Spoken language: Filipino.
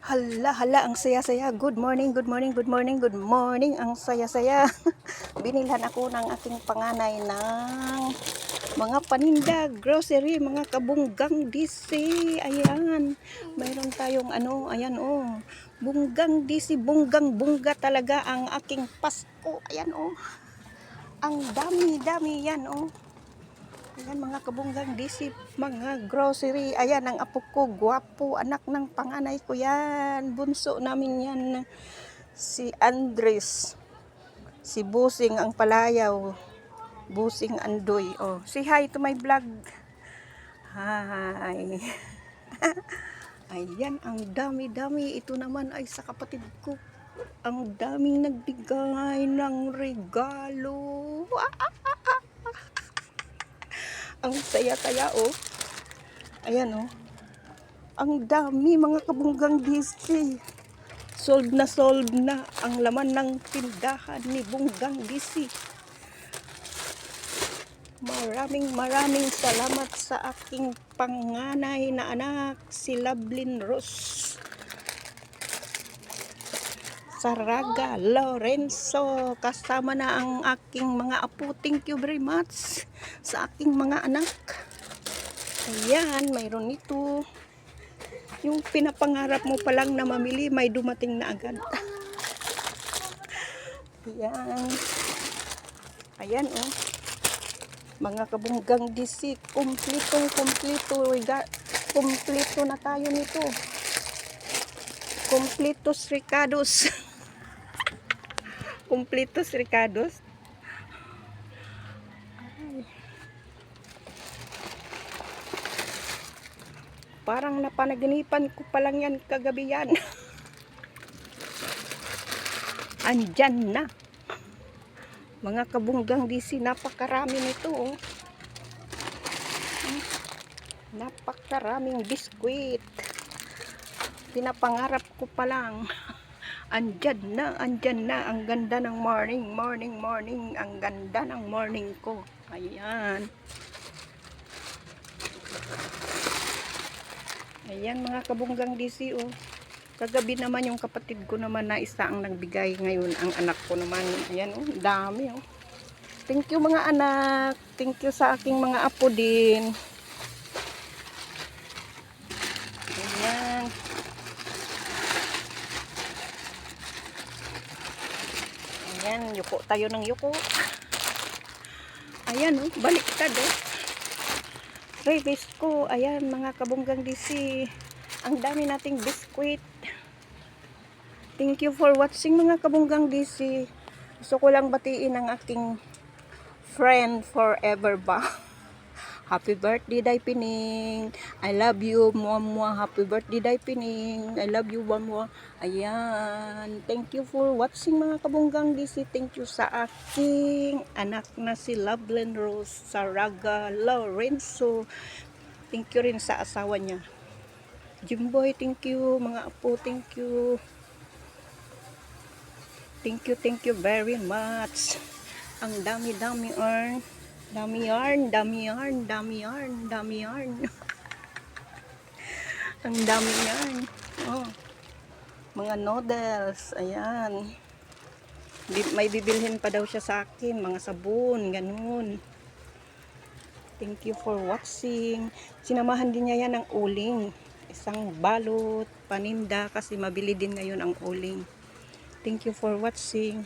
Hala, hala, ang saya-saya. Good morning, good morning, good morning, good morning. Ang saya-saya. Binilhan ako ng aking panganay ng mga paninda, grocery, mga kabunggang DC. Ayan. Mayroon tayong ayan oh. Bunggang DC, bunggang bungga talaga ang aking Pasko. Ayan oh. Ang dami-dami yan oh. Ayan mga kabunggang DC, mga grocery. Ayan ang apo ko, gwapo, anak ng panganay ko yan. Bunso namin yan, si Andres. Si Busing ang palayaw. Busing Andoy. Oh, say hi to my vlog. Hi. Ayan, ang dami-dami. Ito naman ay sa kapatid ko. Ang daming nagbigay ng regalo. Ang saya-saya oh. Ayan oh. Ang dami mga kabunggang DC. Sold na ang laman ng tindahan ni Bunggang DC. Maraming salamat sa aking panganay na anak, si Lovelyn Rose Saraga Lorenzo. Kasama na ang aking mga apo. Thank you very much sa aking mga anak. Ayan, mayroon ito. Yung pinapangarap mo pa lang na mamili, may dumating na agad. Ayan. Ayan oh. Mga kabunggang DC, kompleto. Kompleto na tayo nito. Kompletos Ricados. Kompletos Ricados. Parang napanaginipan ko pa lang yan kagabi yan. Andyan na. Mga kabunggang DC, napakarami nito oh. Napakaraming biskwit. Pinapangarap ko pa lang. Andyan na. Ang ganda ng morning. Ang ganda ng morning ko. Ayan. Ayan mga kabunggang DC oh. Kagabi naman yung kapatid ko naman na isa ang nagbigay. Ngayon ang anak ko naman. Ayan oh, dami oh. Thank you mga anak. Thank you sa aking mga apo din. Ayan. Ayan, yuko tayo ng yuko. Ayan oh, baliktad oh. Freebies ko. Ayan mga kabunggang DC. Ang dami nating biskwit. Thank you for watching mga kabunggang DC. Gusto ko lang batiin ang aking friend forever ba. Happy birthday Day Pining. I love you mwa. Happy birthday Day Pining. I love you mwa. Ayan. Thank you for watching mga kabunggang DC. Thank you sa aking anak na si Lovelyn Rose Saraga Lorenzo. Thank you rin sa asawa niya. Jimboy, thank you. Mga apo, thank you. Thank you very much. Ang dami earn. Dami yarn. Ang dami yarn. Oh. Mga noodles. Ayan. May bibilhin pa daw siya sa akin. Mga sabon. Ganun. Thank you for watching. Sinamahan din niya yan ng uling. Isang balot, paninda. Kasi mabili din ngayon ang uling. Thank you for watching.